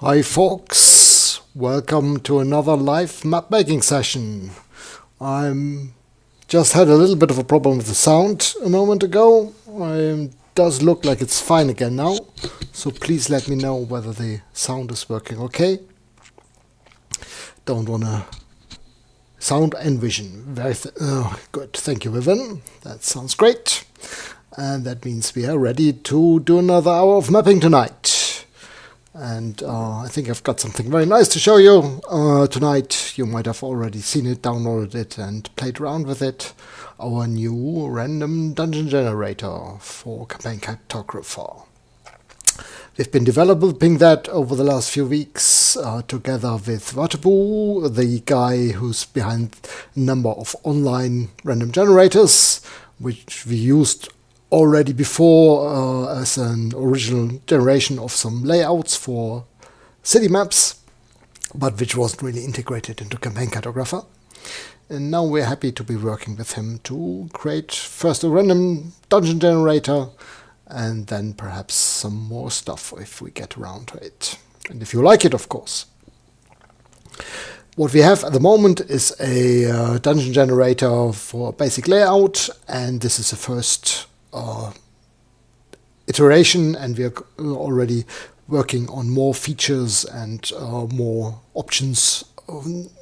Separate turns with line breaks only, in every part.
Hi folks, welcome to another live map making session. I'm just had a little bit of a problem with the sound a moment ago. It does look like it's fine again now, so please let me know whether the sound is working okay. Don't wanna sound and vision. Very good, thank you Vivian, that sounds great. And that means we are ready to do another hour of mapping tonight. And I think I've got something very nice to show you tonight. You might have already seen it, downloaded it and played around with it. Our new random dungeon generator for Campaign Cartographer. We've been developing that over the last few weeks together with Watabu, the guy who's behind a number of online random generators, which we used already before as an original generation of some layouts for city maps, but which wasn't really integrated into Campaign Cartographer. And now we're happy to be working with him to create first a random dungeon generator and then perhaps some more stuff if we get around to it. And if you like it, of course. What we have at the moment is a dungeon generator for basic layout, and this is the first iteration, and we are already working on more features and more options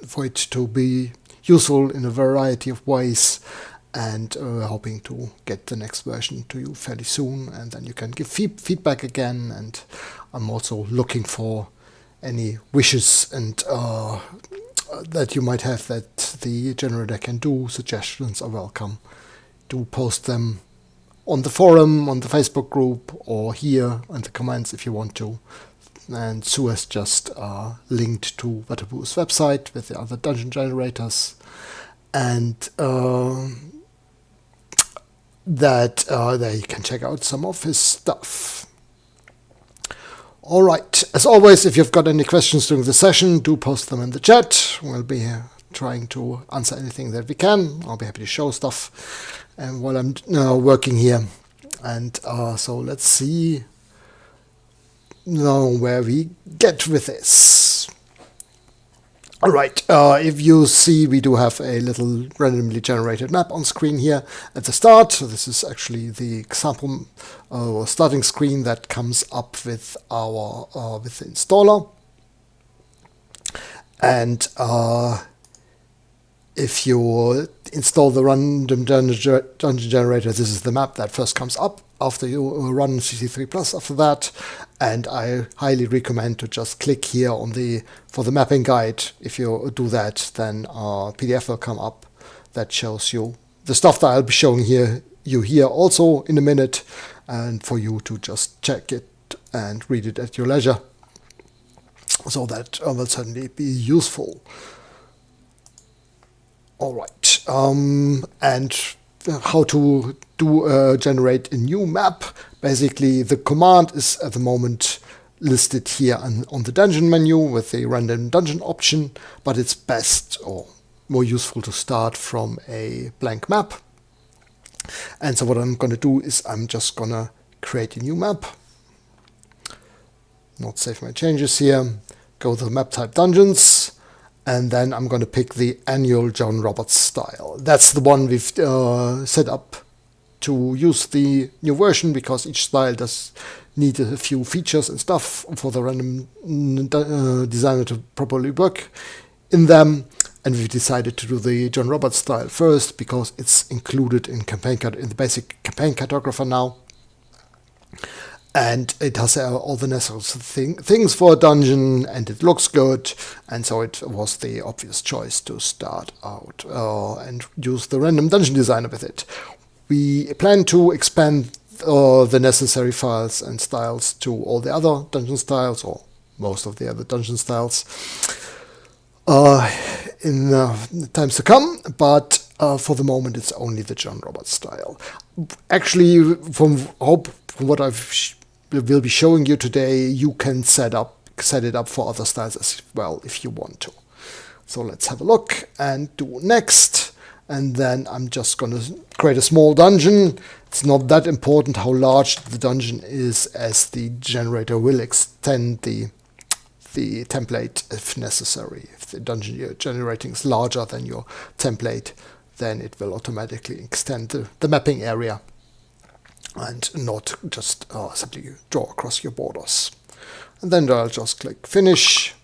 for it to be useful in a variety of ways, and hoping to get the next version to you fairly soon, and then you can give feedback again. And I'm also looking for any wishes and that you might have that the generator can do. Suggestions are welcome. Do post them on the forum, on the Facebook group, or here in the comments if you want to. And Sue has just linked to Watabu's website with the other dungeon generators, and that there you can check out some of his stuff. Alright, as always, if you've got any questions during the session, do post them in the chat. We'll be trying to answer anything that we can. I'll be happy to show stuff and while I'm working here. And so let's see now where we get with this. Alright, if you see, we do have a little randomly generated map on screen here at the start. So this is actually the example starting screen that comes up with our with the installer. And if you install the random dungeon generator, this is the map that first comes up after you run CC3 Plus after that. And I highly recommend to just click here on for the mapping guide. If you do that, then a PDF will come up that shows you the stuff that I'll be showing you here also in a minute, and for you to just check it and read it at your leisure. So that will certainly be useful. All right, and how to generate a new map. Basically, the command is at the moment listed here on the dungeon menu with the random dungeon option, but it's best or more useful to start from a blank map. And so what I'm going to do is I'm just going to create a new map. Not save my changes here. Go to the map type dungeons. And then I'm going to pick the annual John Roberts style. That's the one we've set up to use the new version, because each style does need a few features and stuff for the random designer to properly work in them. And we've decided to do the John Roberts style first because it's included in the basic Campaign Cartographer now. And it has all the necessary things for a dungeon, and it looks good, and so it was the obvious choice to start out and use the random dungeon designer with it. We plan to expand the necessary files and styles to all the other dungeon styles, or most of the other dungeon styles, in times to come, but for the moment it's only the John Roberts style. Actually, from what will be showing you today, you can set it up for other styles as well if you want to. So let's have a look and do next. And then I'm just going to create a small dungeon. It's not that important how large the dungeon is, as the generator will extend the the template if necessary. If the dungeon you're generating is larger than your template, then it will automatically extend the mapping area and not just simply draw across your borders. And then I'll just click finish,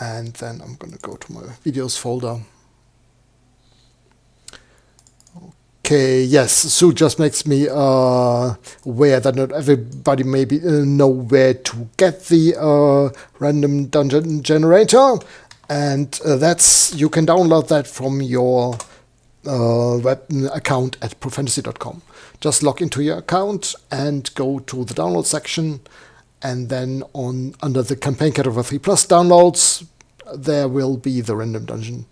and then I'm going to go to my videos folder. Okay, yes, so just makes me aware that not everybody maybe know where to get the random dungeon generator, and that's, you can download that from your web account at profantasy.com. Just log into your account and go to the download section, and then under the Campaign Cartographer 3 Plus downloads, there will be the random dungeon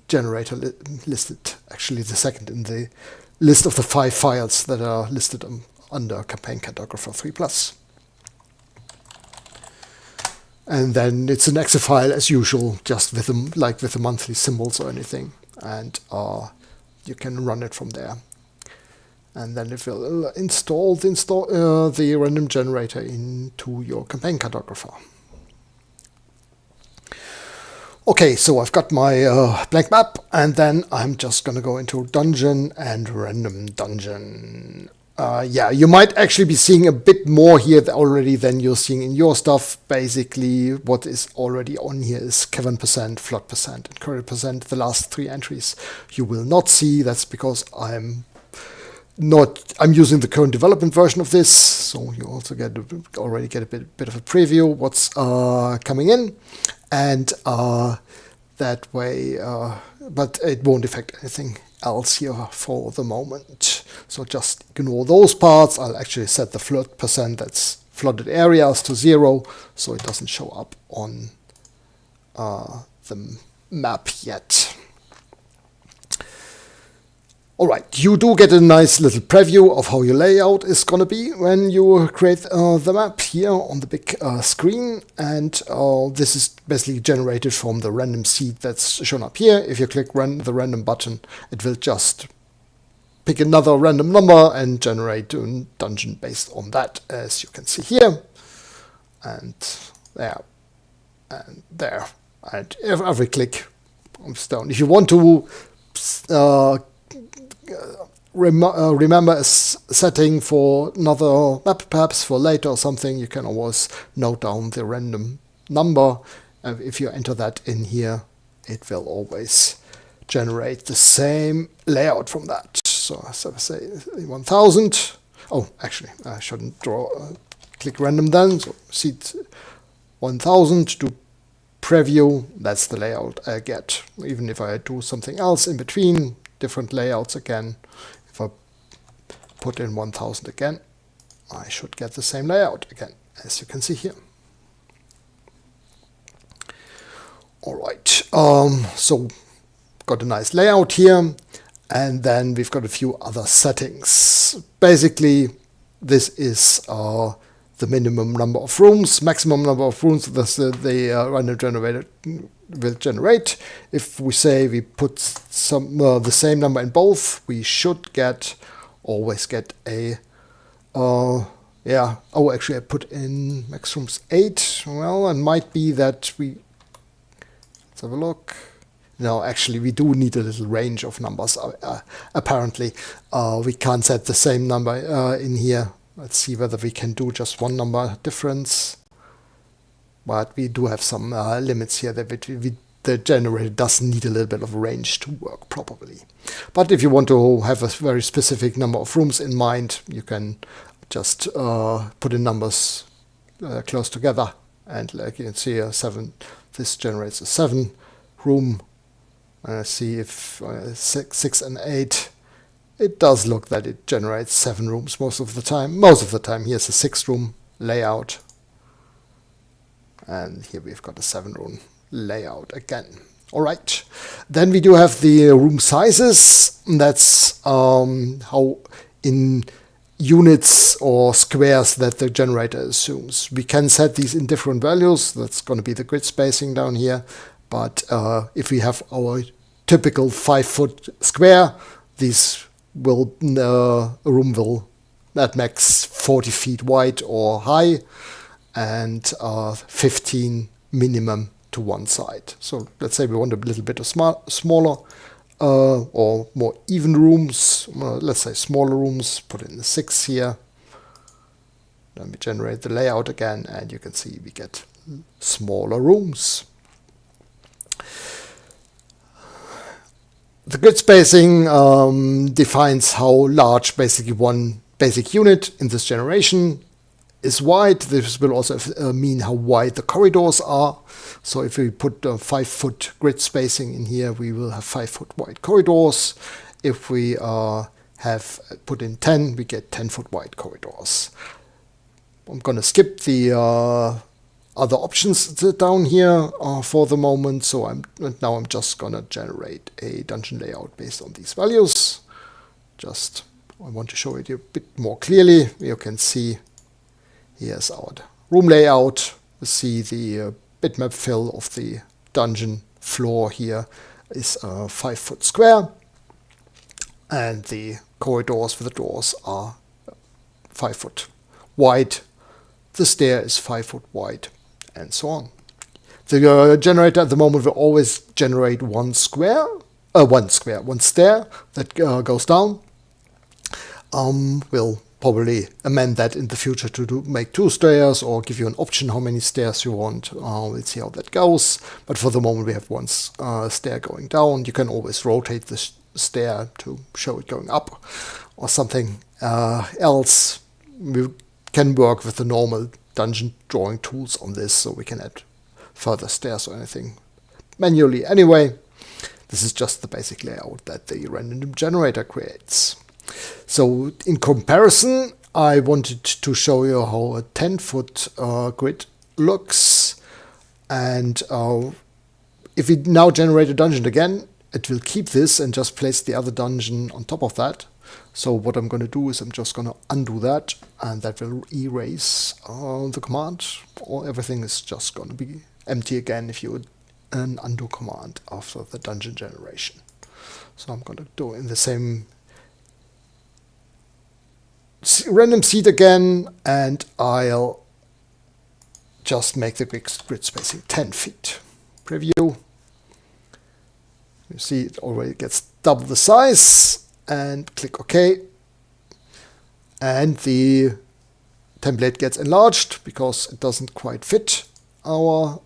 generator listed, actually the second in the list of the 5 files that are listed under Campaign Cartographer 3 Plus. And then it's an exe file as usual, just with the monthly symbols or anything, and you can run it from there. And then it will install the random generator into your Campaign Cartographer. Okay, so I've got my blank map, and then I'm just going to go into Dungeon and Random Dungeon. Yeah, you might actually be seeing a bit more here already than you're seeing in your stuff. Basically, what is already on here is Kevin %, Flood %, and Curry %. The last 3 entries you will not see. That's because I'm using the current development version of this, so you also already get a bit of a preview what's coming in, and that way, but it won't affect anything else here for the moment. So just ignore those parts. I'll actually set the flood %, that's flooded areas, to 0, so it doesn't show up on the map yet. Alright, you do get a nice little preview of how your layout is going to be when you create the map here on the big screen, and this is basically generated from the random seed that's shown up here. If you click the random button, it will just pick another random number and generate a dungeon based on that, as you can see here, and there, and there, and every click comes down. If you want to remember a setting for another map, perhaps for later or something, you can always note down the random number. If you enter that in here, it will always generate the same layout from that. So I say 1000. Oh, actually, I shouldn't click random then. So seed 1000 to preview. That's the layout I get. Even if I do something else in between, different layouts again. If I put in 1000 again, I should get the same layout again, as you can see here. Alright, so got a nice layout here, and then we've got a few other settings. Basically, this is the minimum number of rooms, maximum number of rooms that the random generator will generate. If we say we put the same number in both, we should always get a yeah. Oh, actually, I put in max rooms 8. Well, it might be that let's have a look. No, actually, we do need a little range of numbers. Apparently, we can't set the same number in here. Let's see whether we can do just one number difference. But we do have some limits here that the generator does need a little bit of range to work properly. But if you want to have a very specific number of rooms in mind, you can just put in numbers close together. And like you can see, 7. This generates a 7 room. And I see if 6 and 8. It does look that it generates 7 rooms most of the time. Most of the time, here's a 6-room layout. And here we've got a 7-room layout again. Alright, then we do have the room sizes. That's how in units or squares that the generator assumes. We can set these in different values. That's going to be the grid spacing down here. But if we have our typical 5-foot square, a room will at max 40 feet wide or high. and 15 minimum to one side. So let's say we want a little bit of smaller or more even rooms. Let's say smaller rooms, put in the 6 here. Then we generate the layout again, and you can see we get smaller rooms. The grid spacing defines how large basically one basic unit in this generation is wide. This will also mean how wide the corridors are. So if we put 5 foot grid spacing in here, we will have 5 foot wide corridors. If we have put in 10, we get 10 foot wide corridors. I'm going to skip the other options down here for the moment. So now I'm just going to generate a dungeon layout based on these values. I want to show it you a bit more clearly. You can see here's our room layout. You see the bitmap fill of the dungeon floor here is 5 foot square, and the corridors for the doors are 5 foot wide. The stair is 5 foot wide, and so on. The generator at the moment will always generate one stair that goes down. We'll probably amend that in the future to make 2 stairs, or give you an option how many stairs you want. We'll see how that goes. But for the moment we have one stair going down. You can always rotate the stair to show it going up, or something else. We can work with the normal dungeon drawing tools on this, so we can add further stairs or anything manually. Anyway, this is just the basic layout that the random generator creates. So in comparison, I wanted to show you how a 10 foot grid looks, and if we now generate a dungeon again, it will keep this and just place the other dungeon on top of that. So what I'm going to do is I'm just going to undo that, and that will erase the command, or everything is just going to be empty again if you would an undo command after the dungeon generation. So I'm going to do in the same random seed again, and I'll just make the grid spacing 10 feet. Preview. You see it already gets double the size, and click OK. And the template gets enlarged because it doesn't quite fit our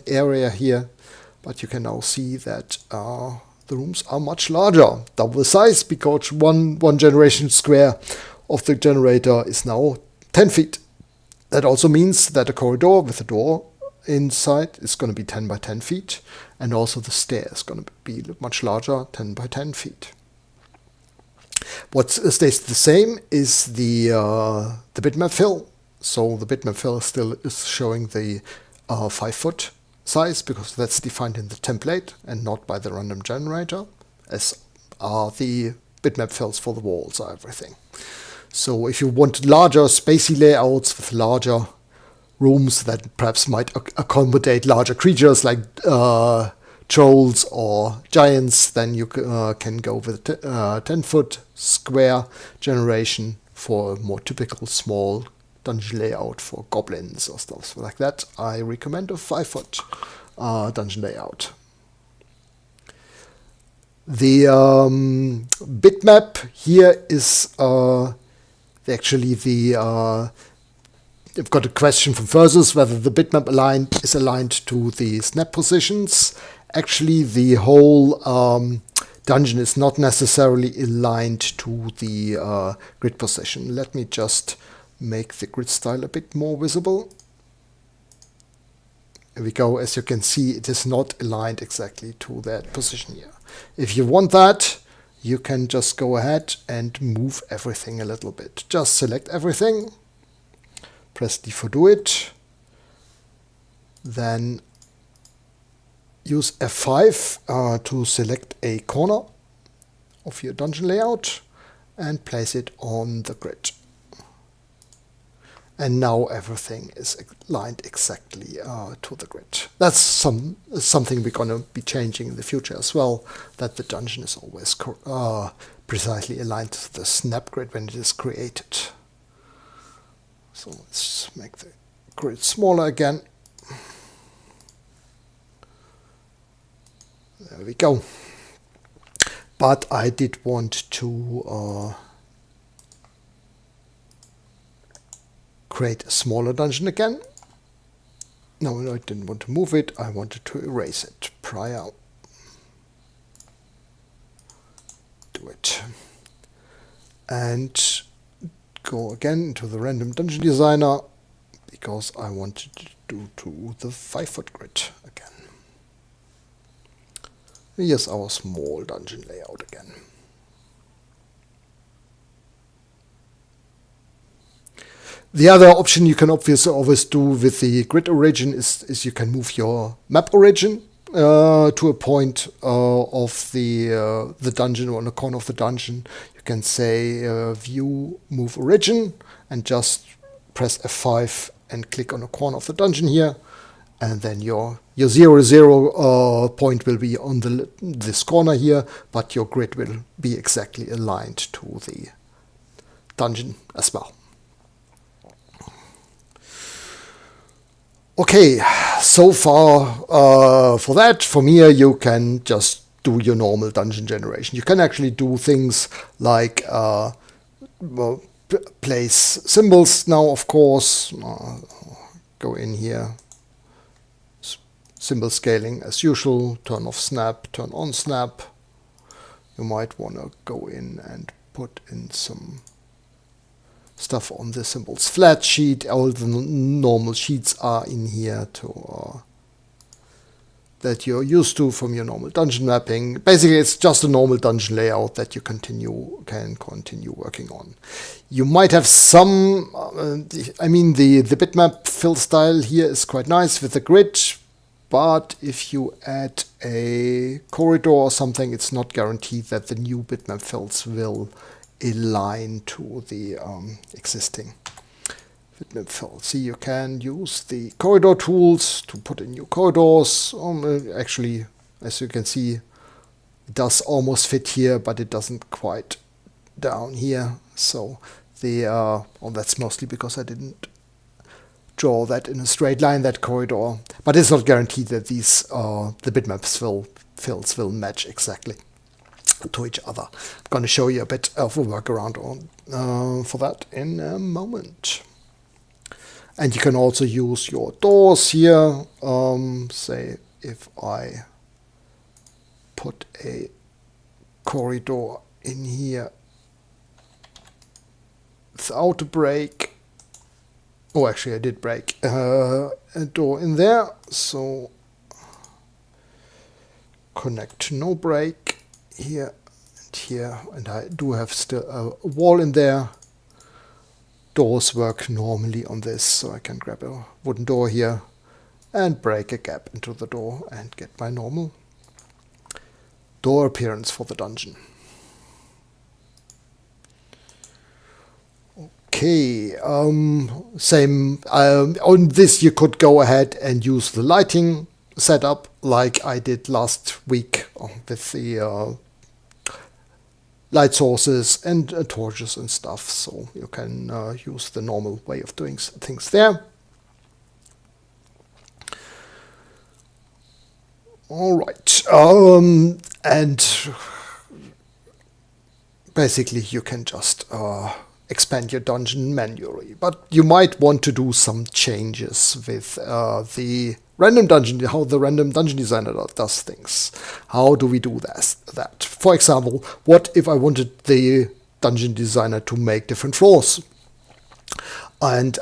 area here. But you can now see that the rooms are much larger, double the size, because one generation square of the generator is now 10 feet. That also means that a corridor with a door inside is going to be 10 by 10 feet, and also the stair is going to be much larger, 10 by 10 feet. What stays the same is the bitmap fill. So the bitmap fill still is showing the 5 foot size, because that's defined in the template and not by the random generator, as are the bitmap fills for the walls or everything. So if you want larger spacey layouts with larger rooms that perhaps might accommodate larger creatures like trolls or giants, then you can go with 10 foot square generation for a more typical small dungeon layout for goblins or stuff like that. I recommend a 5 foot dungeon layout. The bitmap here is actually I've got a question from Versus whether the bitmap is aligned to the snap positions. Actually, the whole dungeon is not necessarily aligned to the grid position. Let me just make the grid style a bit more visible. Here we go. As you can see, it is not aligned exactly to that position here. If you want that, you can just go ahead and move everything a little bit. Just select everything, press D for do it, then use F5 to select a corner of your dungeon layout and place it on the grid. And now everything is aligned exactly to the grid. That's something we're going to be changing in the future as well, that the dungeon is always precisely aligned to the snap grid when it is created. So let's make the grid smaller again. There we go. But I did want to create a smaller dungeon again. No, I didn't want to move it. I wanted to erase it prior. Do it. And go again into the random dungeon designer because I wanted to do to the 5-foot grid again. Here's our small dungeon layout again. The other option you can obviously always do with the grid origin is you can move your map origin to a point of the dungeon or on a corner of the dungeon. You can say view move origin and just press F5 and click on a corner of the dungeon here, and then your 0, point will be on this corner here, but your grid will be exactly aligned to the dungeon as well. Okay, so far for that, from here you can just do your normal dungeon generation. You can actually do things like place symbols now, of course. Go in here, symbol scaling as usual, turn off snap, turn on snap. You might want to go in and put in some stuff on the symbols flat sheet. All the normal sheets are in here to that you're used to from your normal dungeon mapping. Basically, it's just a normal dungeon layout that you can continue working on. You might have some, I mean, the bitmap fill style here is quite nice with the grid, but if you add a corridor or something, it's not guaranteed that the new bitmap fills will align to the existing bitmap fill. See, you can use the corridor tools to put in new corridors. Actually, as you can see, it does almost fit here, but it doesn't quite down here. So that's mostly because I didn't draw that in a straight line, that corridor. But it's not guaranteed that these the bitmaps fills will match exactly to each other. I'm going to show you a bit of a workaround for that in a moment. And you can also use your doors here. Say if I put a corridor in here without a break. Oh, actually I did break a door in there. So connect to no break here and here, and I do have still a wall in there. Doors work normally on this, so I can grab a wooden door here and break a gap into the door and get my normal door appearance for the dungeon. Okay, same on this you could go ahead and use the lighting setup like I did last week with the light sources and torches and stuff, so you can use the normal way of doing things there. All right, and basically you can just expand your dungeon manually, but you might want to do some changes with the random dungeon, how the random dungeon designer does things. How do we do that? For example, what if I wanted the dungeon designer to make different floors and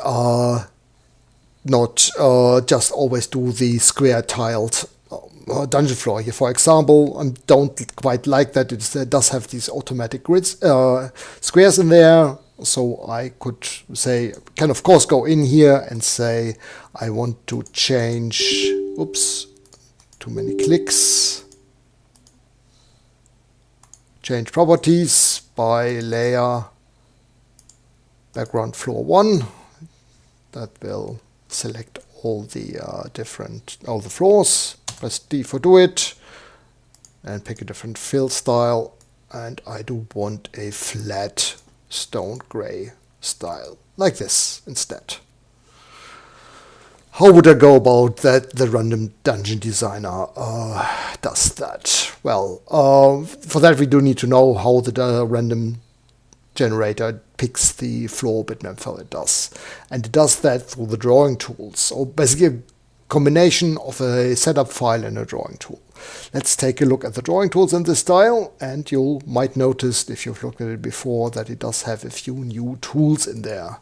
not just always do the square tiled dungeon floor here? For example, I don't quite like that it does have these automatic grids, squares in there. So I could say, can of course go in here and say, I want to change, oops, too many clicks. Change properties by layer background floor 1. That will select all the all the floors. Press D for do it and pick a different fill style. And I do want a flat stone gray style like this instead. How would I go about that? The Random Dungeon Designer does that. Well, for that we do need to know how the random generator picks the floor bitmap file it does. And it does that through the drawing tools. So basically a combination of a setup file and a drawing tool. Let's take a look at the drawing tools in this style, and you might notice, if you've looked at it before, that it does have a few new tools in there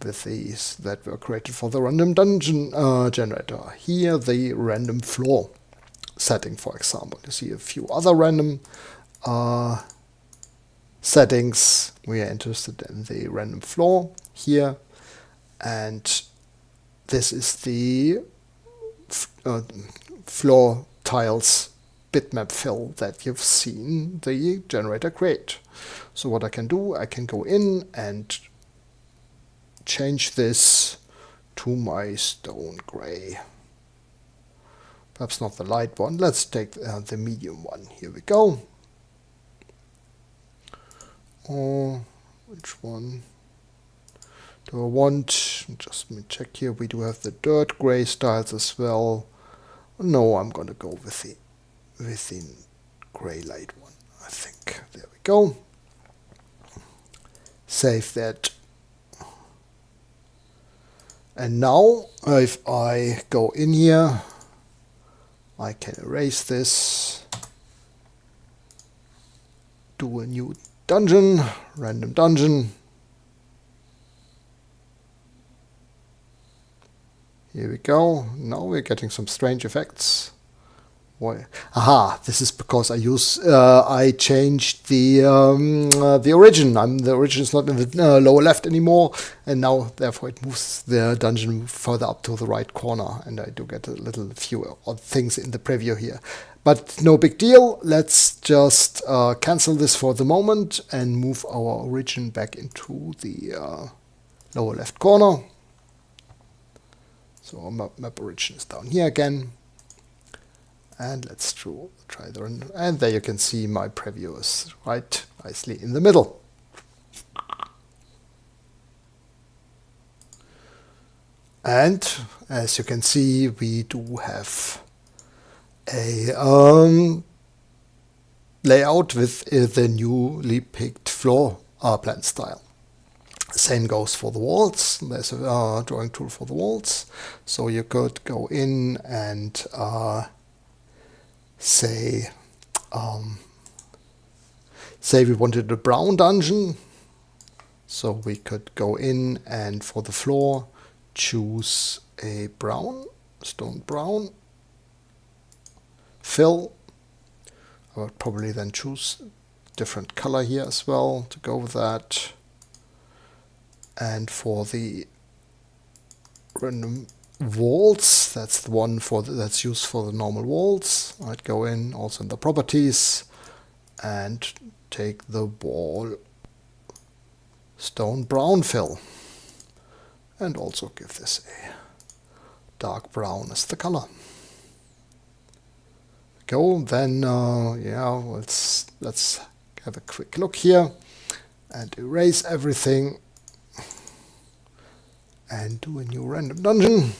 with these that were created for the random dungeon generator. Here, the random floor setting, for example. You see a few other random settings. We are interested in the random floor here, and this is the floor tiles bitmap fill that you've seen the generator create. So what I can do, I can go in and change this to my stone gray. Perhaps not the light one. Let's take the medium one. Here we go. Which one do I want? Just let me check here. We do have the dirt gray styles as well. No, I'm gonna go with the gray light one, I think. There we go. Save that. And now, if I go in here, I can erase this, do a new dungeon, random dungeon. Here we go. Now we're getting some strange effects. Why? Aha! This is because I changed the origin. The origin is not in the lower left anymore, and now therefore it moves the dungeon further up to the right corner, and I do get a little few odd things in the preview here. But no big deal. Let's just cancel this for the moment and move our origin back into the lower left corner. So our map origin is down here again. And let's try the run. And there you can see my preview is right nicely in the middle. And as you can see, we do have a layout with the newly picked floor plan style. Same goes for the walls. There's a drawing tool for the walls. So you could go in and say we wanted a brown dungeon, so we could go in and for the floor choose a brown, stone brown fill. I would probably then choose different color here as well to go with that. And for the random walls, that's the one that's used for the normal walls. I'd go in also in the properties and take the wall stone brown fill and also give this a dark brown as the color. Go then yeah, let's have a quick look here and erase everything and do a new random dungeon.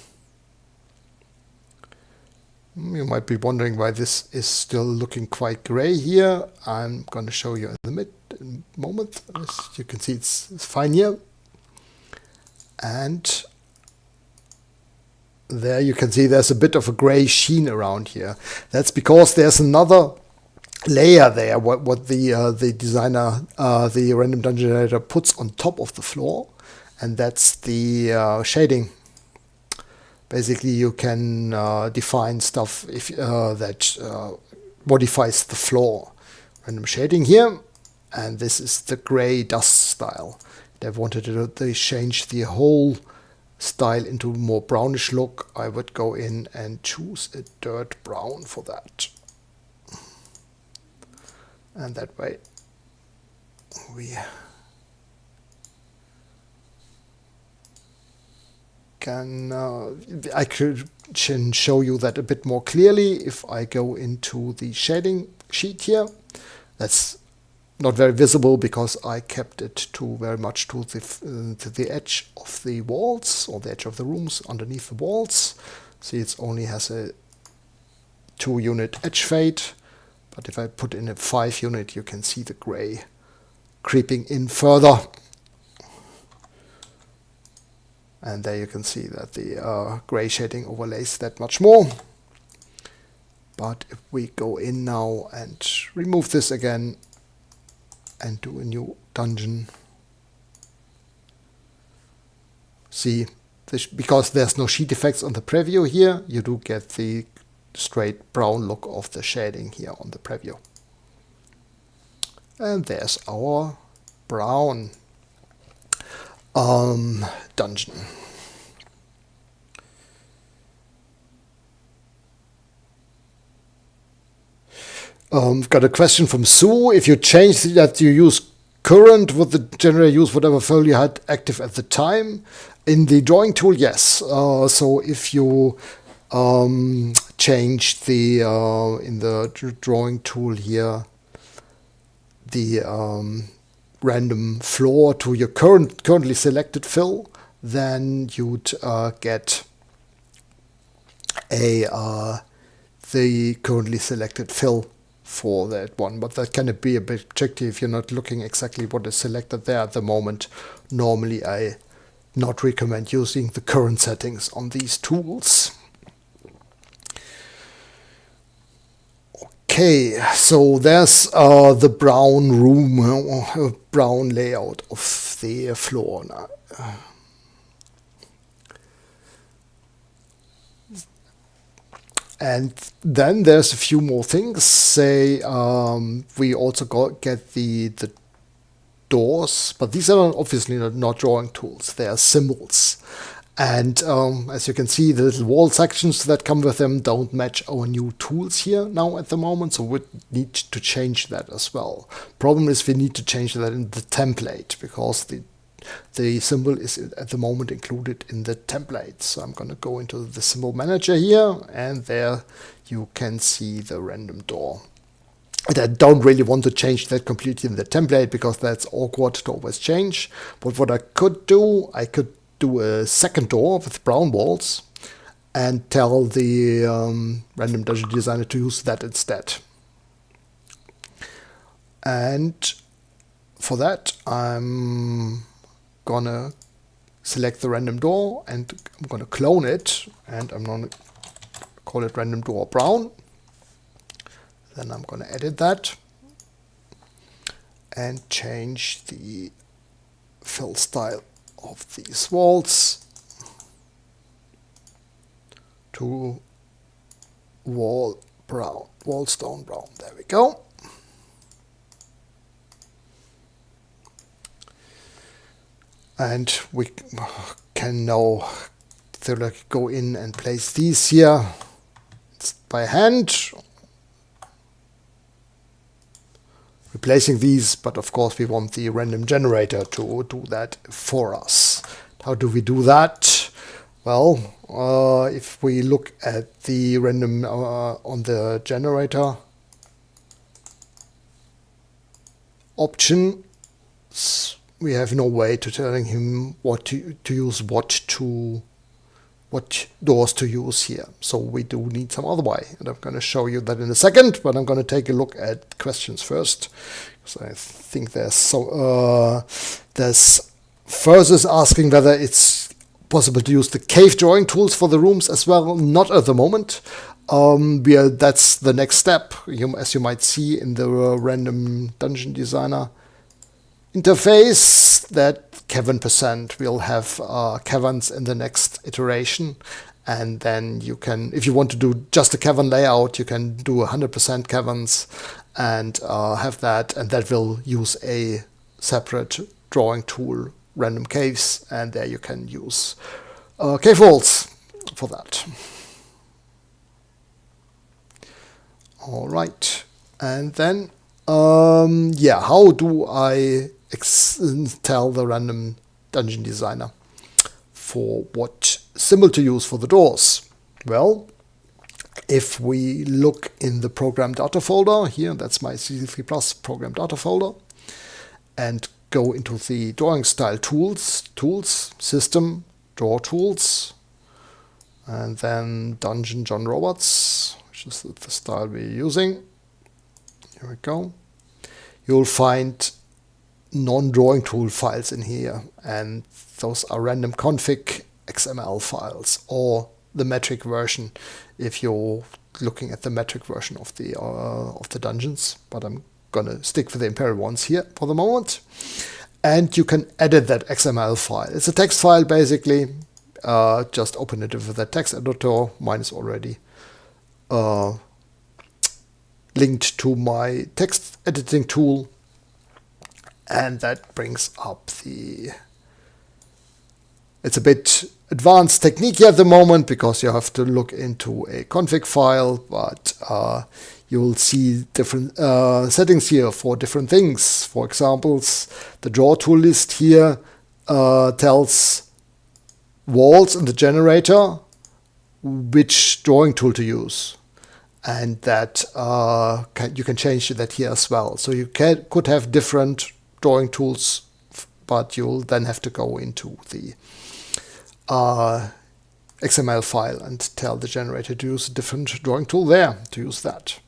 You might be wondering why this is still looking quite gray here. I'm going to show you in a moment. As you can see, it's fine here. And there you can see there's a bit of a gray sheen around here. That's because there's another layer there, what the designer, the random dungeon generator puts on top of the floor. And that's the shading. Basically, you can define stuff if that modifies the floor. Random shading here, and this is the gray dust style. They wanted to change the whole style into a more brownish look. I would go in and choose a dirt brown for that. And that way we I can show you that a bit more clearly if I go into the shading sheet here. That's not very visible because I kept it to very much to the edge of the walls, or the edge of the rooms underneath the walls. See, it only has a 2-unit edge fade, but if I put in a 5-unit, you can see the gray creeping in further. And there you can see that the gray shading overlays that much more. But if we go in now and remove this again and do a new dungeon, see, this, because there's no sheet effects on the preview here, you do get the straight brown look of the shading here on the preview. And there's our brown dungeon. Got a question from Sue. If you change that you use current, would the generator use whatever file you had active at the time? In the drawing tool, yes. So if you change the in the drawing tool here the random floor to your currently selected fill, then you'd get the currently selected fill for that one, but that can be a bit tricky if you're not looking exactly what is selected there at the moment. Normally I not recommend using the current settings on these tools. Okay, so there's the brown room, brown layout of the floor now. And then there's a few more things. Say we also get the doors, but these are obviously not drawing tools. They are symbols. And as you can see, the little wall sections that come with them don't match our new tools here now at the moment, so we need to change that as well. Problem is we need to change that in the template, because the symbol is at the moment included in the template. So I'm going to go into the symbol manager here, and there you can see the random door. And I don't really want to change that completely in the template, because that's awkward to always change. But what I could do, I could do a second door with brown walls and tell the random dungeon designer to use that instead. And for that, I'm gonna select the random door and I'm gonna clone it, and I'm gonna call it random door brown. Then I'm gonna edit that and change the fill style of these walls to wall brown, wall stone brown. There we go. And we can now go in and place these here by hand, replacing these, but of course we want the random generator to do that for us. How do we do that? Well, if we look at the random on the generator option, we have no way to telling him what to use, what doors to use here. So we do need some other way, and I'm going to show you that in a second, but I'm going to take a look at questions first. So I think there's first is asking whether it's possible to use the cave drawing tools for the rooms as well. Not at the moment. That's the next step, as you might see in the random dungeon designer interface, that Kevin% will have caverns in the next iteration, and then you can, if you want to do just a cavern layout, you can do 100% caverns and have that, and that will use a separate drawing tool, random caves, and there you can use cave walls for that. All right, and then how do I tell the random dungeon designer for what symbol to use for the doors? Well, if we look in the program data folder here, that's my CC3+ program data folder, and go into the drawing style tools, system, draw tools, and then Dungeon John Roberts, which is the style we're using. Here we go. You'll find non-drawing tool files in here, and those are random config XML files, or the metric version if you're looking at the metric version of the dungeons, but I'm gonna stick with the Imperial ones here for the moment. And you can edit that XML file. It's a text file basically. Just open it with the text editor. Mine is already linked to my text editing tool, and that brings up it's a bit advanced technique here at the moment because you have to look into a config file, but you'll see different settings here for different things. For example, the draw tool list here tells walls in the generator which drawing tool to use, and that you can change that here as well. So you could have different drawing tools, but you'll then have to go into the XML file and tell the generator to use a different drawing tool there to use that.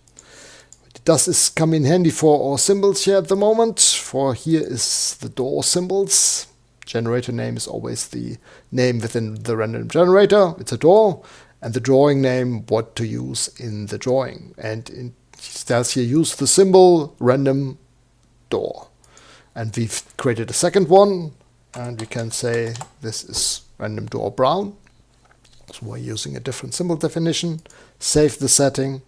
Does this come in handy for our symbols here at the moment? For here is the door symbols. Generator name is always the name within the random generator. It's a door, and the drawing name what to use in the drawing. And it tells here use the symbol random door. And we've created a second one, and we can say this is random door brown. So we're using a different symbol definition. Save the setting.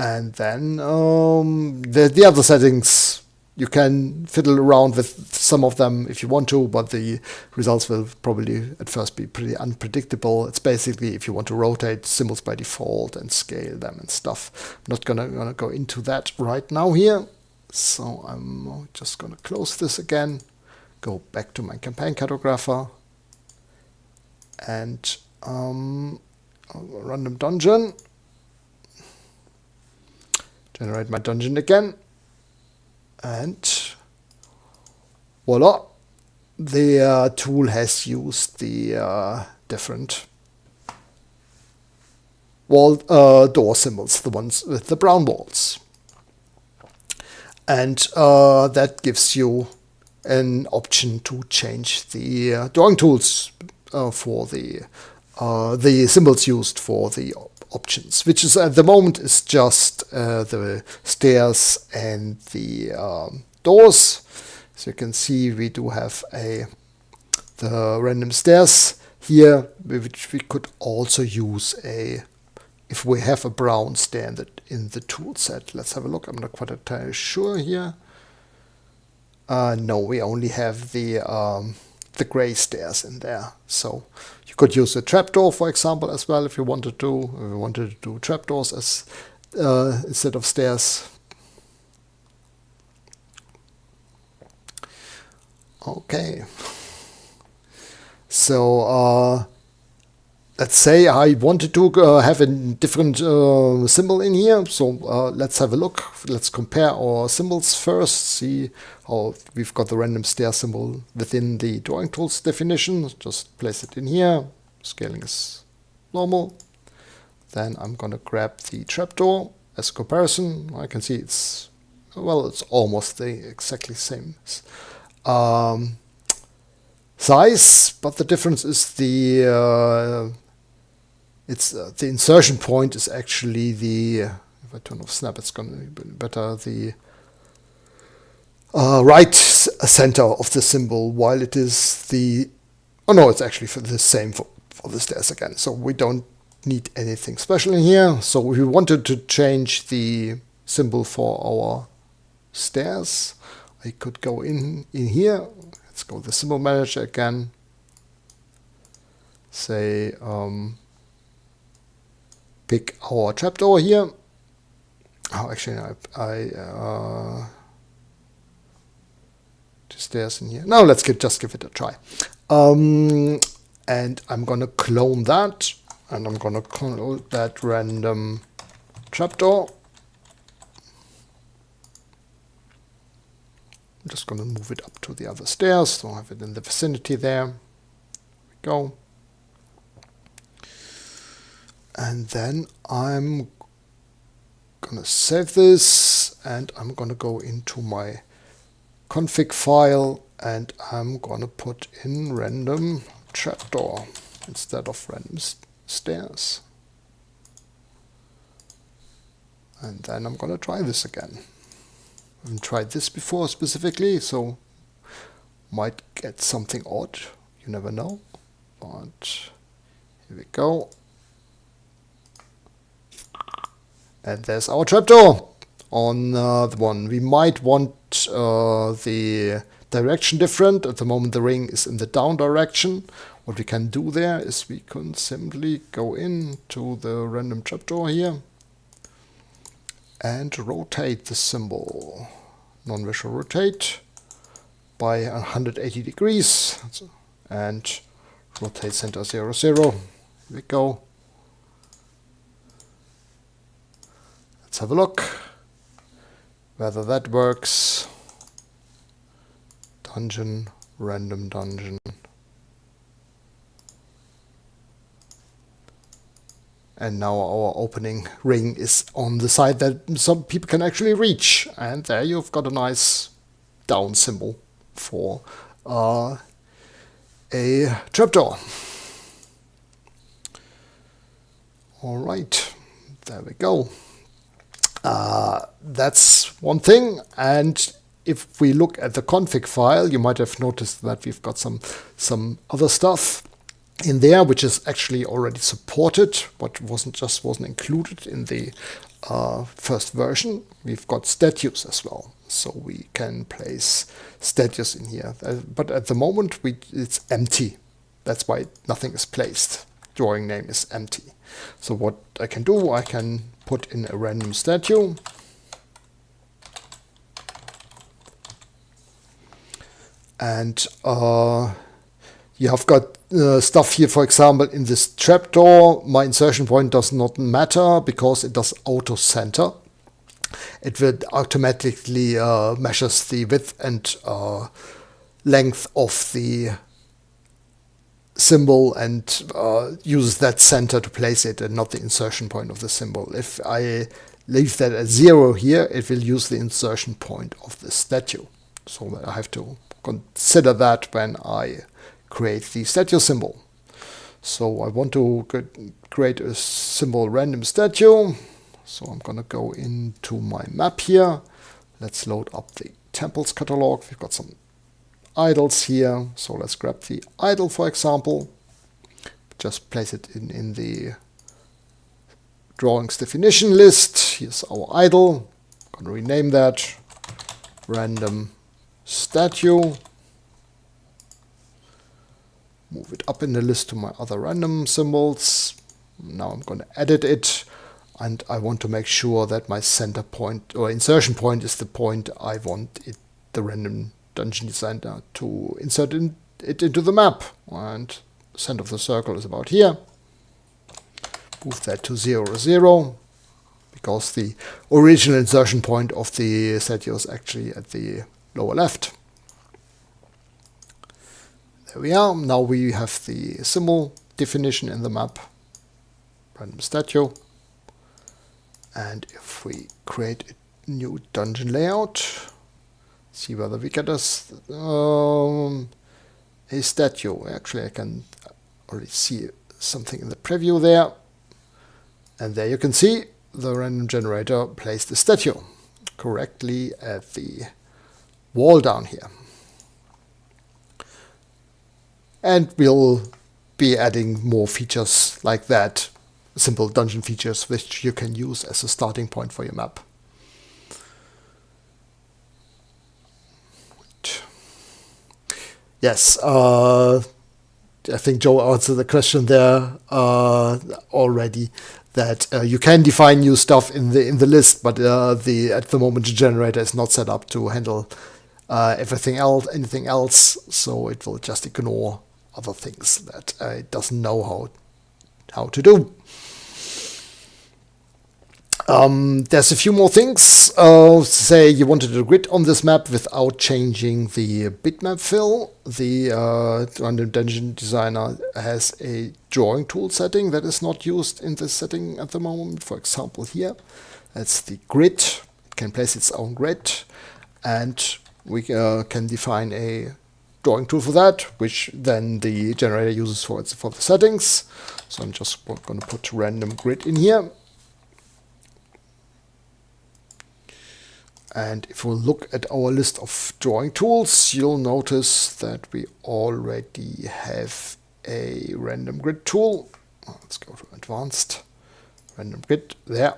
And then the other settings, you can fiddle around with some of them if you want to, but the results will probably at first be pretty unpredictable. It's basically if you want to rotate symbols by default and scale them and stuff. I'm not gonna go into that right now here. So I'm just gonna close this again, go back to my campaign cartographer, and random dungeon. Generate my dungeon again, and voila, the tool has used the different wall door symbols, the ones with the brown walls, and that gives you an option to change the drawing tools for the symbols used for the options, which is at the moment is just the stairs and the doors. So you can see we do have the random stairs here, which we could also use if we have a brown stair in the tool set. Let's have a look. I'm not quite entirely sure here. No, we only have the gray stairs in there. So you could use a trapdoor, for example, as well if you wanted to. If you wanted to do trapdoors as instead of stairs. Okay. So let's say I wanted to have a different symbol in here. So let's have a look. Let's compare our symbols first. See how we've got the random stair symbol within the drawing tools definition. Just place it in here. Scaling is normal. Then I'm going to grab the trapdoor as a comparison. I can see it's almost the exactly same size, but the difference is the insertion point is actually if I turn off snap, it's going to be better, the right center of the symbol, while it is it's actually for the same for the stairs again. So we don't need anything special in here. So if we wanted to change the symbol for our stairs, I could go in here. Let's go to the symbol manager again. Say pick our trapdoor here. Oh, actually, I the stairs in here. Now let's just give it a try. And I'm gonna clone that, and I'm gonna call that random trapdoor. I'm just going to move it up to the other stairs, so I have it in the vicinity there. There we go. And then I'm going to save this, and I'm going to go into my config file, and I'm going to put in random trapdoor instead of random stairs. And then I'm going to try this again. I haven't tried this before specifically, so might get something odd. You never know. But here we go. And there's our trapdoor on the one. We might want the direction different. At the moment the ring is in the down direction. What we can do there is we can simply go into the random trapdoor here and rotate the symbol. Non-visual rotate by 180 degrees and rotate center 0, 0. Here we go. Let's have a look whether that works. Dungeon, random dungeon. And now our opening ring is on the side that some people can actually reach. And there you've got a nice down symbol for a trapdoor. Alright, there we go. That's one thing, and if we look at the config file, you might have noticed that we've got some other stuff in there which is actually already supported, but wasn't included in the first version. We've got statues as well, so we can place statues in here, but at the moment it's empty. That's why nothing is placed. Drawing name is empty. So what I can do, I can put in a random statue. And you have got stuff here, for example, in this trapdoor. My insertion point does not matter because it does auto center. It will automatically measures the width and length of the symbol and uses that center to place it and not the insertion point of the symbol. If I leave that at 0 here, it will use the insertion point of the statue. So I have to consider that when I create the statue symbol. So I want to create a symbol random statue. So I'm going to go into my map here. Let's load up the temples catalog. We've got some idols here, so let's grab the idol, for example, just place it in the drawings definition list. Here's our idol. I'm going to rename that random statue, move it up in the list to my other random symbols. Now I'm going to edit it, and I want to make sure that my center point or insertion point is the point I want the random dungeon designer to insert it into the map, and the center of the circle is about here. Move that to 0, 0, because the original insertion point of the statue is actually at the lower left. There we are. Now we have the symbol definition in the map, random statue, and if we create a new dungeon layout, see whether we get a statue. Actually, I can already see something in the preview there. And there you can see the random generator placed the statue correctly at the wall down here. And we'll be adding more features like that, simple dungeon features which you can use as a starting point for your map. Yes, I think Joe answered the question there already, that you can define new stuff in the list, but at the moment the generator is not set up to handle anything else, so it will just ignore other things that it doesn't know how to do. There's a few more things. Say you wanted a grid on this map without changing the bitmap fill. The Random Dungeon Designer has a drawing tool setting that is not used in this setting at the moment. For example, here, that's the grid. It can place its own grid, and we can define a drawing tool for that, which then the generator uses for the settings. So I'm just going to put random grid in here. And if we look at our list of drawing tools, you'll notice that we already have a random grid tool. Let's go to advanced random grid. There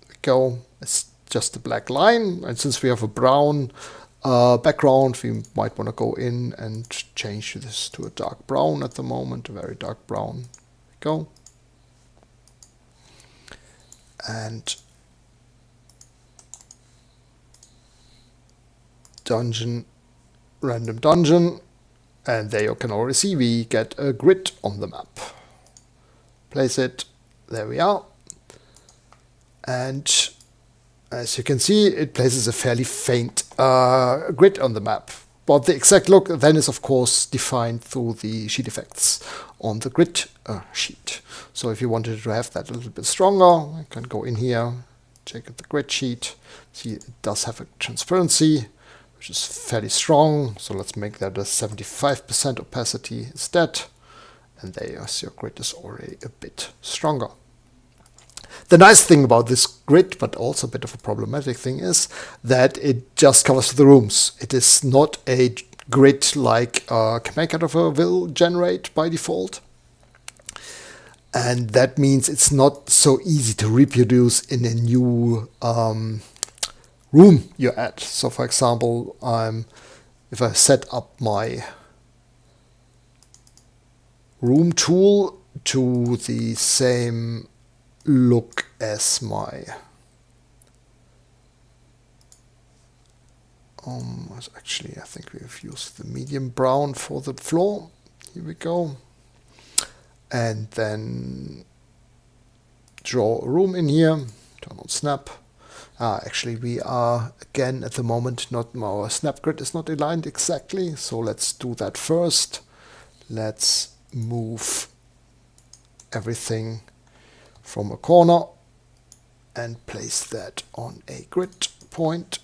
we go. It's just a black line. And since we have a brown background, we might want to go in and change this to a dark brown at the moment, a very dark brown. There we go. And dungeon, random dungeon, and there you can already see we get a grid on the map. Place it, there we are, and as you can see it places a fairly faint grid on the map, but the exact look then is of course defined through the sheet effects on the grid sheet. So if you wanted to have that a little bit stronger, you can go in here, check out the grid sheet, see it does have a transparency which is fairly strong, so let's make that a 75% opacity instead, and there your grid is already a bit stronger. The nice thing about this grid, but also a bit of a problematic thing, is that it just covers the rooms. It is not a grid like Command Editor will generate by default, and that means it's not so easy to reproduce in a new room you add. So for example, if I set up my room tool to the same look as my actually I think we've used the medium brown for the floor. Here we go. And then draw a room in here, turn on snap. Actually, we are, again, at the moment, our snap grid is not aligned exactly, so let's do that first. Let's move everything from a corner and place that on a grid point.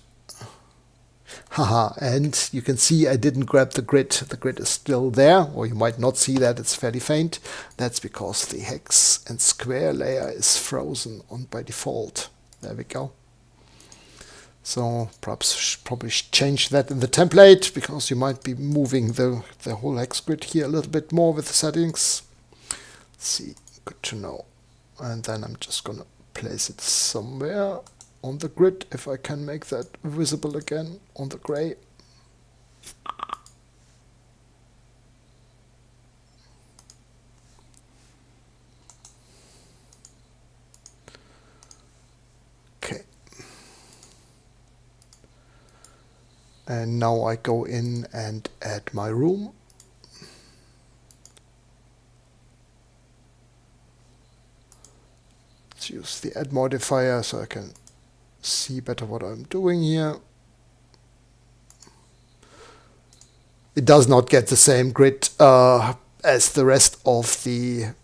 Haha, and you can see I didn't grab the grid. The grid is still there, or you might not see that, it's fairly faint. That's because the hex and square layer is frozen on by default. There we go. So probably change that in the template, because you might be moving the whole hex grid here a little bit more with the settings. Let's see, good to know. And then I'm just gonna place it somewhere on the grid, if I can make that visible again on the gray. And now I go in and add my room. Let's use the add modifier so I can see better what I'm doing here. It does not get the same grid as the rest of the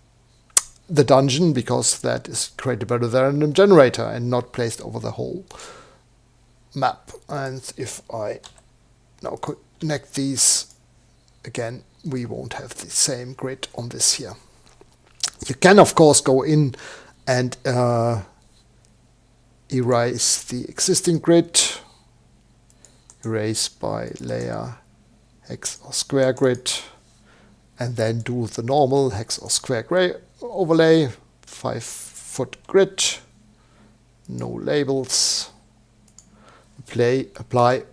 dungeon, because that is created by the random generator and not placed over the whole map. And if I now connect these again, we won't have the same grid on this here. You can of course go in and erase the existing grid, erase by layer hex or square grid, and then do the normal hex or square gray overlay, 5-foot grid, no labels. Apply,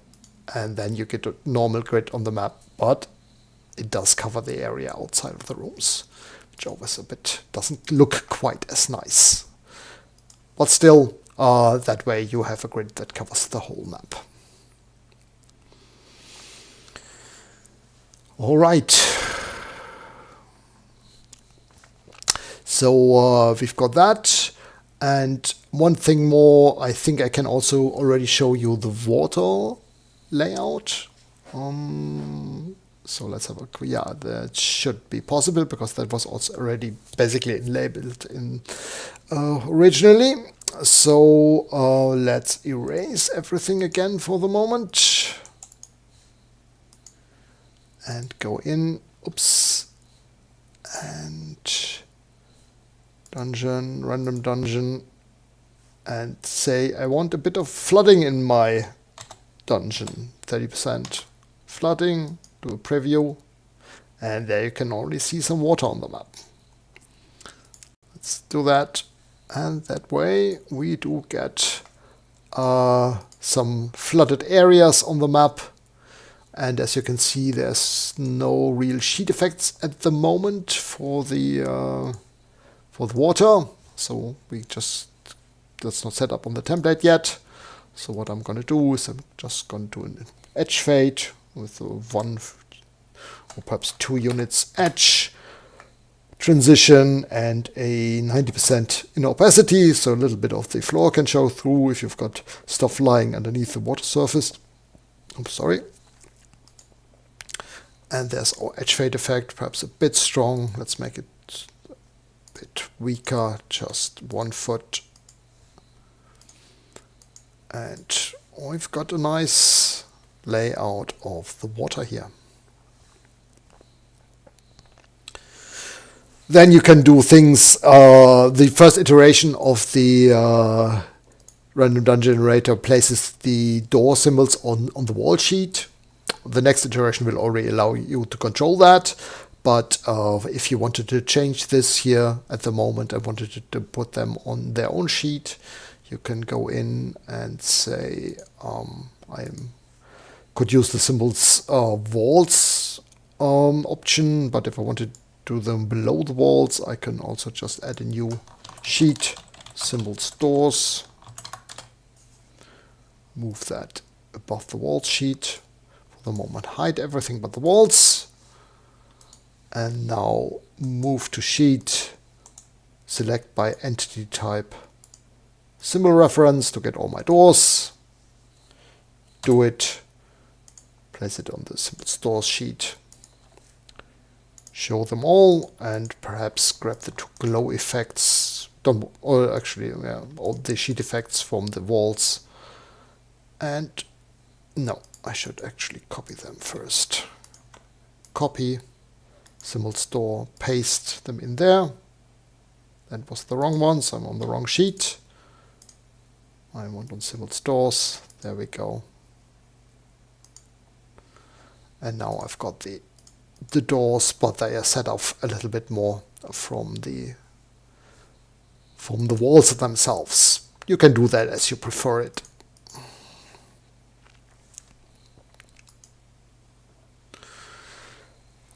and then you get a normal grid on the map, but it does cover the area outside of the rooms, which always a bit doesn't look quite as nice. But still, that way you have a grid that covers the whole map. All right. So we've got that, and one thing more, I think I can also already show you the water layout. So let's have a, yeah, that should be possible because that was also already basically labeled in originally. So let's erase everything again for the moment and go in, oops, and dungeon, random dungeon, and say I want a bit of flooding in my dungeon, 30% flooding, do a preview, and there you can already see some water on the map. Let's do that, and that way we do get some flooded areas on the map. And as you can see, there's no real sheet effects at the moment for the water. So we just, that's not set up on the template yet. So what I'm going to do is I'm just going to do an edge fade with a 1 or perhaps 2 units edge transition and a 90% in opacity. So a little bit of the floor can show through if you've got stuff lying underneath the water surface. I'm sorry. And there's our edge fade effect, perhaps a bit strong. Let's make it a bit weaker, just 1 foot. And we've got a nice layout of the water here. Then you can do things, the first iteration of the random dungeon generator places the door symbols on the wall sheet. The next iteration will already allow you to control that, but if you wanted to change this here at the moment and wanted to put them on their own sheet, you can go in and say I could use the symbols walls option, but if I wanted to do them below the walls, I can also just add a new sheet, symbols doors, move that above the wall sheet. The moment hide everything but the walls, and now move to sheet, select by entity type symbol reference to get all my doors, do it, place it on the symbols doors sheet, show them all, and perhaps grab the 2 glow effects, or actually all the sheet effects from the walls, and no, I should actually copy them first. Copy, symbol store, paste them in there. That was the wrong one, so I'm on the wrong sheet. I want on symbol stores. There we go. And now I've got the doors, but they are set off a little bit more from the walls themselves. You can do that as you prefer it.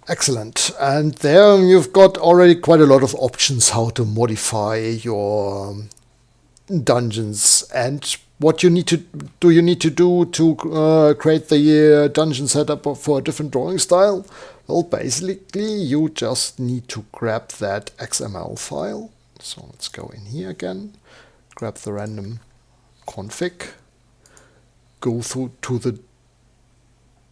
Excellent. And there you've got already quite a lot of options how to modify your dungeons and what you need to do to create the dungeon setup for a different drawing style. Well, basically you just need to grab that XML file. So let's go in here again, grab the random config, go through to the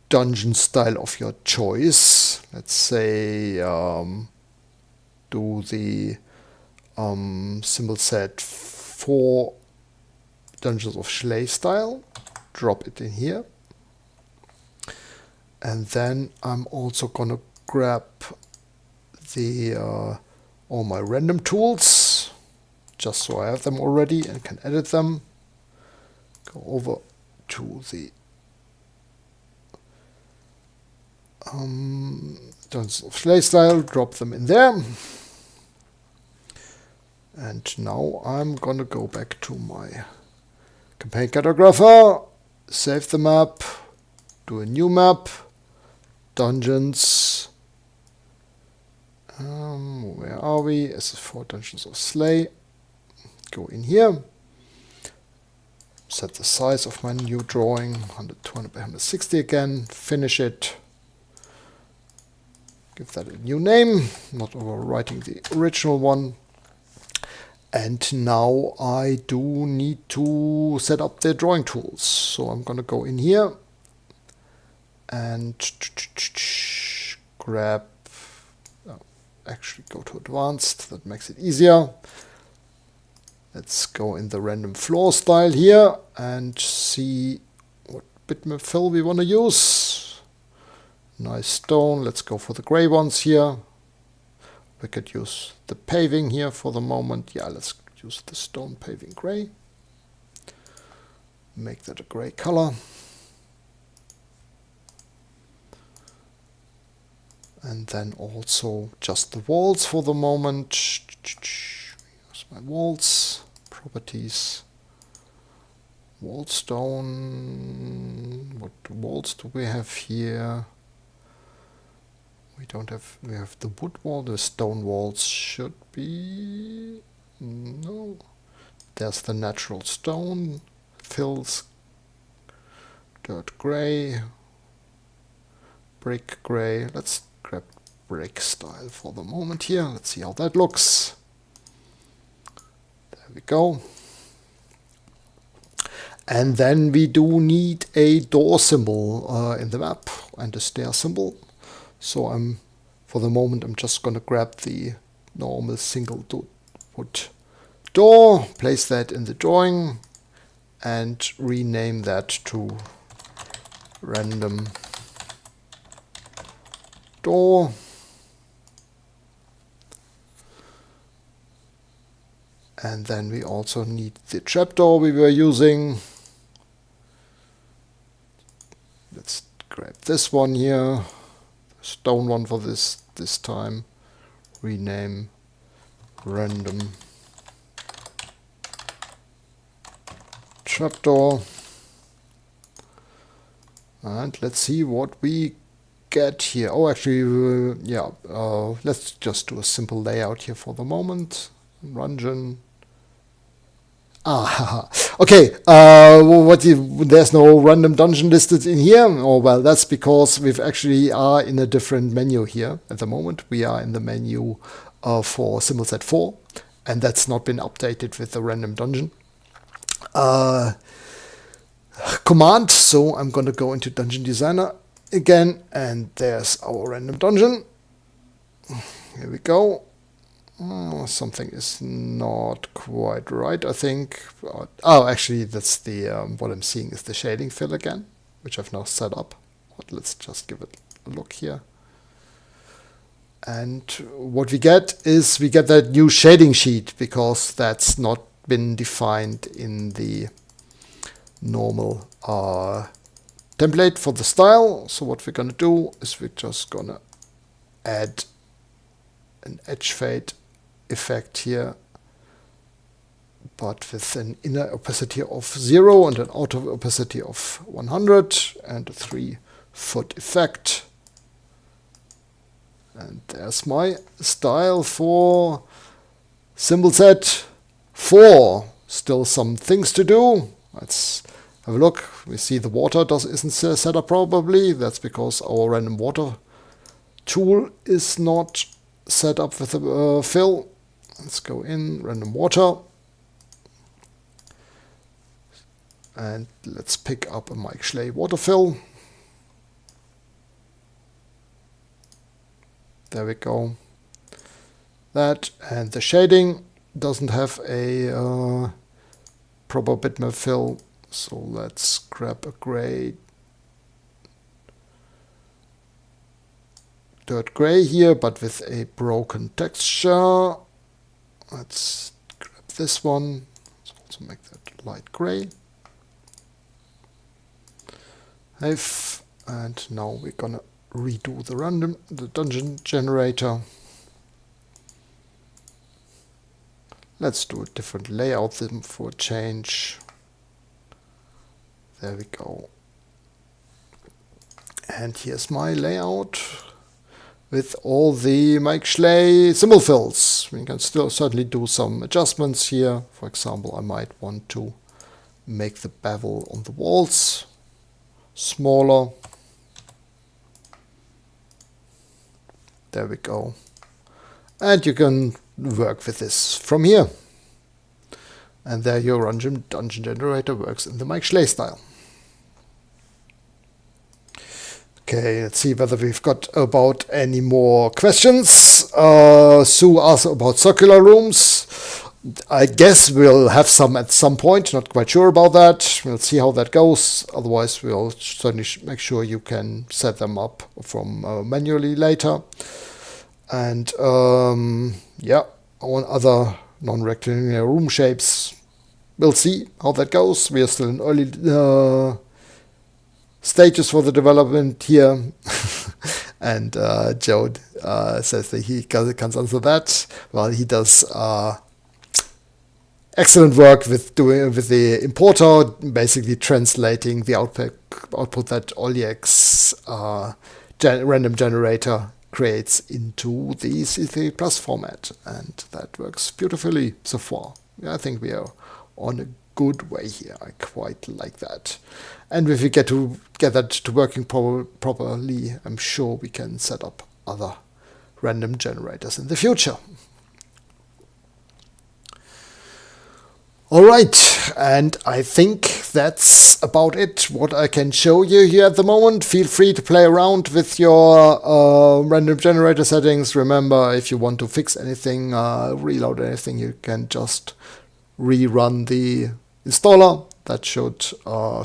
dungeon style of your choice. Let's say do the symbol set for Dungeons of Schley style, drop it in here, and then I'm also gonna grab the all my random tools just so I have them already and can edit them. Go over to the Dungeons of Schley style, drop them in there. And now I'm gonna go back to my campaign cartographer, save the map, do a new map, dungeons. Where are we? SS4 Dungeons of Schley. Go in here. Set the size of my new drawing, 120 by 160 again. Finish it. Give that a new name, not overwriting the original one. And now I do need to set up the drawing tools. So I'm going to go in here and grab, actually go to advanced, that makes it easier. Let's go in the random floor style here and see what bitmap fill we want to use. Nice stone, let's go for the gray ones here. We could use the paving here for the moment. Yeah, let's use the stone paving gray. Make that a gray color. And then also just the walls for the moment. Here's my walls, properties, wall stone. What walls do we have here? We don't have, we have the wood wall, the stone walls should be, no. There's the natural stone, fills, dirt gray, brick gray. Let's grab brick style for the moment here. Let's see how that looks. There we go. And then we do need a door symbol in the map and a stair symbol. So for the moment, I'm just going to grab the normal single wood door, place that in the drawing, and rename that to random door. And then we also need the trapdoor we were using. Let's grab this one here. Stone one for this time. Rename random trapdoor. And let's see what we get here. Oh, actually, let's just do a simple layout here for the moment. Rungeon. Okay, there's no random dungeon listed in here. Oh, well, that's because we've actually are in a different menu here at the moment. We are in the menu for Symbol Set 4, and that's not been updated with the random dungeon command. So I'm going to go into Dungeon Designer again, and there's our random dungeon. Here we go. Something is not quite right, I think. Oh, actually, that's the what I'm seeing is the shading fill again, which I've now set up. But let's just give it a look here. And what we get is we get that new shading sheet because that's not been defined in the normal template for the style. So what we're going to do is we're just going to add an edge fade effect here, but with an inner opacity of 0 and an outer opacity of 100 and a 3-foot effect. And there's my style for Symbol Set 4. Still some things to do. Let's have a look. We see the water isn't set up properly. That's because our random water tool is not set up with the fill. Let's go in random water and let's pick up a Mike Schley water fill. There we go. That, and the shading doesn't have a proper bitmap fill, so let's grab a gray dirt gray here, but with a broken texture. Let's grab this one. Let's also make that light gray. And now we're gonna redo the dungeon generator. Let's do a different layout for a change. There we go. And here's my layout with all the Mike Schley symbol fills. We can still certainly do some adjustments here. For example, I might want to make the bevel on the walls smaller. There we go. And you can work with this from here. And there your random dungeon generator works in the Mike Schley style. Okay, let's see whether we've got about any more questions. Sue asked about circular rooms. I guess we'll have some at some point, not quite sure about that. We'll see how that goes. Otherwise, we'll certainly make sure you can set them up from manually later. And yeah, on other non-rectilinear room shapes, we'll see how that goes. We are still in early stages for the development here. And Joe says that he can't answer that. Well, he does excellent work with the importer, basically translating the output that Oliex random generator creates into the C3 Plus format, and that works beautifully so far. I think we are on a good way here. I quite like that. And if we get that to working properly, I'm sure we can set up other random generators in the future. All right, and I think that's about it, what I can show you here at the moment. Feel free to play around with your random generator settings. Remember, if you want to fix anything, reload anything, you can just rerun the installer. That should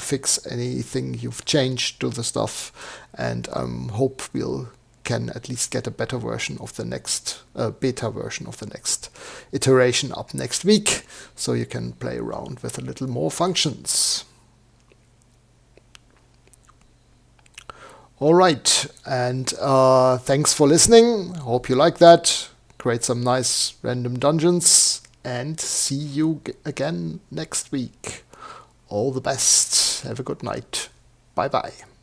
fix anything you've changed to the stuff, and hope we'll can at least get a better version of the next beta version of the next iteration up next week, so you can play around with a little more functions. All right, and thanks for listening. Hope you like that. Create some nice random dungeons, and see you again next week. All the best. Have a good night. Bye bye.